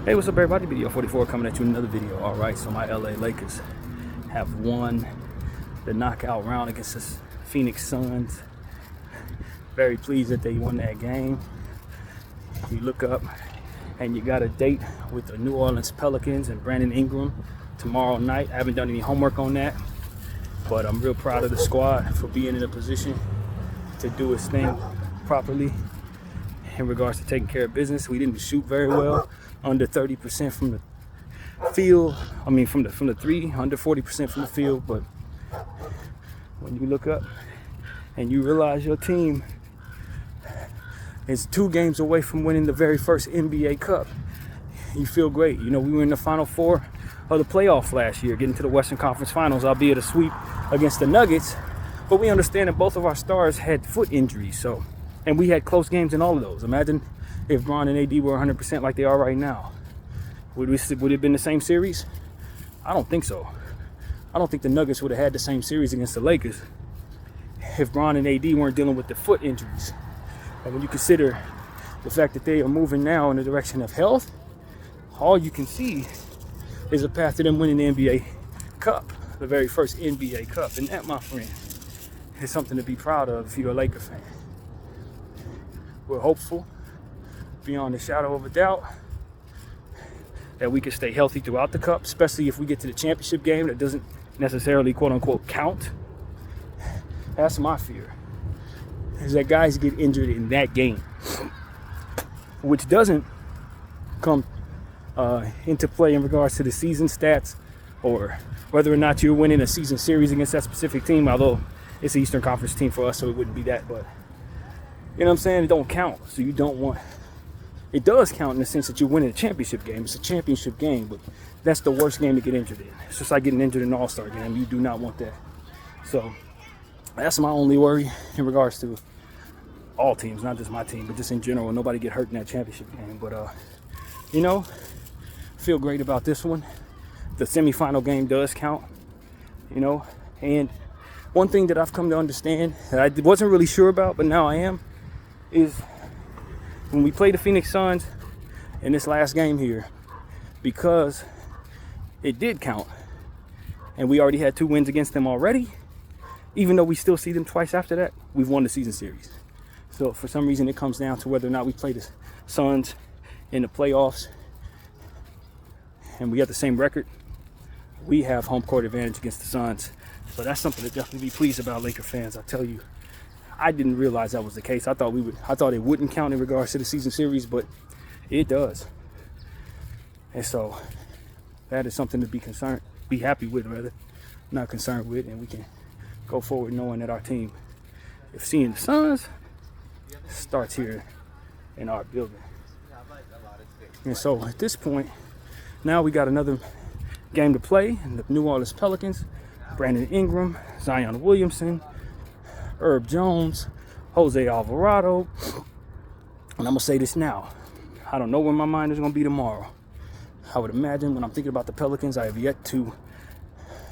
Hey, what's up everybody? Video 44 coming at you in another video. All right, so my LA Lakers have won the knockout round against the Phoenix Suns. Very pleased that they won that game. You look up and you got a date with the New Orleans Pelicans and Brandon Ingram tomorrow night. I haven't done any homework on that, but I'm real proud of the squad for being in a position to do its thing properly in regards to taking care of business. We didn't shoot very well, under 30% from the field. I mean, from the three, under 40% from the field. But when you look up and you realize your team is 2 games away from winning the very first NBA Cup, you feel great. You know, we were in the Final Four of the playoff last year, getting to the Western Conference Finals, albeit a sweep against the Nuggets. But we understand that both of our stars had foot injuries, and we had close games in all of those. Imagine if Bron and AD were 100% like they are right now. Would it have been the same series? I don't think so. I don't think the Nuggets would have had the same series against the Lakers if Bron and AD weren't dealing with the foot injuries. And when you consider the fact that they are moving now in the direction of health, all you can see is a path to them winning the NBA Cup, the very first NBA Cup. And that, my friend, is something to be proud of if you're a Laker fan. We're hopeful, beyond a shadow of a doubt, that we can stay healthy throughout the Cup, especially if we get to the championship game that doesn't necessarily, quote unquote, count. That's my fear, is that guys get injured in that game, which doesn't come into play in regards to the season stats or whether or not you're winning a season series against that specific team, although it's an Eastern Conference team for us, so it wouldn't be that. But you know what I'm saying? It don't count. So you don't want... It does count in the sense that you're winning a championship game. It's a championship game, but that's the worst game to get injured in. It's just like getting injured in an all-star game. You do not want that. So that's my only worry in regards to all teams, not just my team, but just in general. Nobody get hurt in that championship game. But, you know, feel great about this one. The semifinal game does count, you know. And one thing that I've come to understand that I wasn't really sure about, but now I am, is when we play the Phoenix Suns in this last game here, because it did count and we already had 2 wins against them already, even though we still see them twice after that, we've won the season series. So for some reason it comes down to whether or not we play the Suns in the playoffs and we have the same record, we have home court advantage against the Suns. So that's something to definitely be pleased about, Laker fans. I tell you, I didn't realize that was the case. I thought it wouldn't count in regards to the season series, but it does. And so that is something to be happy with, rather, not concerned with, and we can go forward knowing that our team, if seeing the Suns, starts here in our building. And so at this point, now we got another game to play, and the New Orleans Pelicans, Brandon Ingram, Zion Williamson, Herb Jones, Jose Alvarado. And I'm going to say this now. I don't know where my mind is going to be tomorrow. I would imagine when I'm thinking about the Pelicans, I have yet to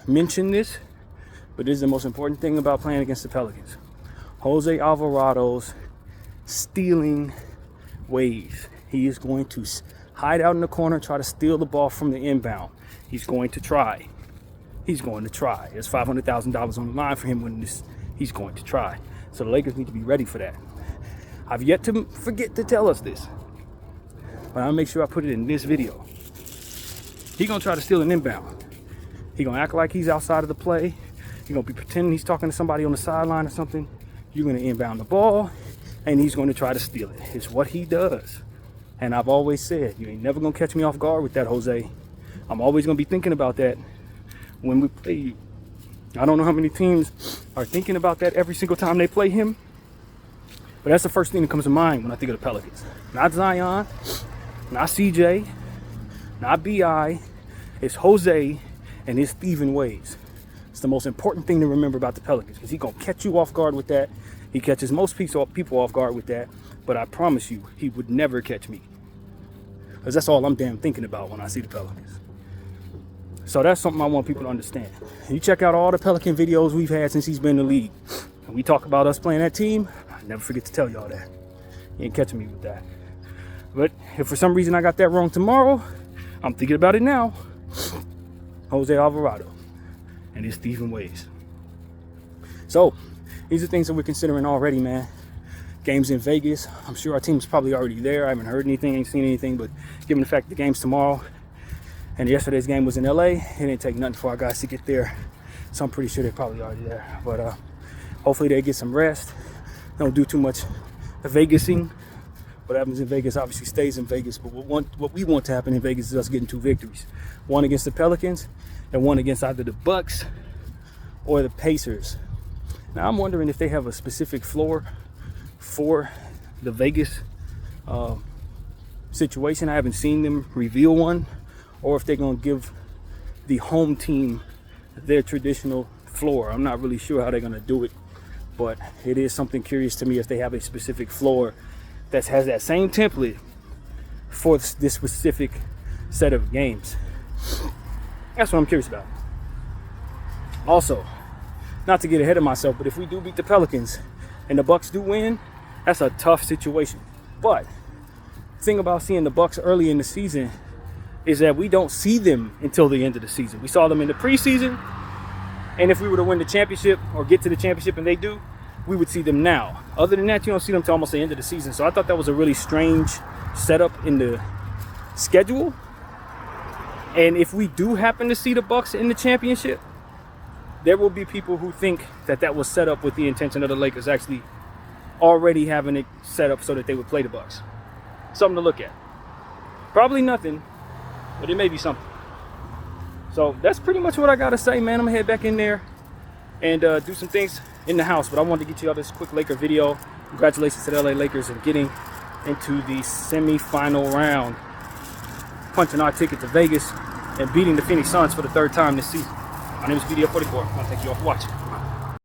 mention this, but this is the most important thing about playing against the Pelicans. Jose Alvarado's stealing ways. He is going to hide out in the corner, try to steal the ball from the inbound. He's going to try. He's going to try. There's $500,000 on the line for him when this. He's going to try. So the Lakers need to be ready for that. I've yet to forget to tell us this, but I'll make sure I put it in this video. He's going to try to steal an inbound. He's going to act like he's outside of the play. He's going to be pretending he's talking to somebody on the sideline or something. You're going to inbound the ball, and he's going to try to steal it. It's what he does. And I've always said, you ain't never going to catch me off guard with that, Jose. I'm always going to be thinking about that when we play you. I don't know how many teams are thinking about that every single time they play him, but that's the first thing that comes to mind when I think of the Pelicans. Not Zion, not CJ, not BI. It's Jose and his thieving ways. It's the most important thing to remember about the Pelicans, because he's going to catch you off guard with that. He catches most people off guard with that, but I promise you, he would never catch me, because that's all I'm damn thinking about when I see the Pelicans. So that's something I want people to understand. You check out all the Pelican videos we've had since he's been in the league, and we talk about us playing that team. I never forget to tell y'all that. You ain't catching me with that. But if for some reason I got that wrong tomorrow, I'm thinking about it now. Jose Alvarado and his thieving ways. So these are things that we're considering already, man. Games in Vegas. I'm sure our team's probably already there. I haven't heard anything, ain't seen anything, but given the fact the game's tomorrow and yesterday's game was in LA, it didn't take nothing for our guys to get there. So I'm pretty sure they're probably already there. But hopefully they get some rest. Don't do too much Vegasing. What happens in Vegas obviously stays in Vegas. But what we want to happen in Vegas is us getting 2 victories. One against the Pelicans and one against either the Bucks or the Pacers. Now I'm wondering if they have a specific floor for the Vegas situation. I haven't seen them reveal one, or if they're going to give the home team their traditional floor. I'm not really sure how they're going to do it, but it is something curious to me if they have a specific floor that has that same template for this specific set of games. That's what I'm curious about. Also, not to get ahead of myself, but if we do beat the Pelicans and the Bucks do win, that's a tough situation. But the thing about seeing the Bucks early in the season is that we don't see them until the end of the season. We saw them in the preseason, and if we were to win the championship or get to the championship and they do, we would see them now. Other than that, you don't see them till almost the end of the season. So I thought that was a really strange setup in the schedule. And if we do happen to see the Bucks in the championship, there will be people who think that that was set up with the intention of the Lakers actually already having it set up so that they would play the Bucks. Something to look at. Probably nothing, but it may be something. So that's pretty much what I gotta say, man. I'm gonna head back in there and do some things in the house. But I wanted to get you all this quick Laker video. Congratulations to the LA Lakers and getting into the semi-final round, punching our ticket to Vegas and beating the Phoenix Suns for the 3rd time this season. My name is BDF44. I want to thank you all for watching.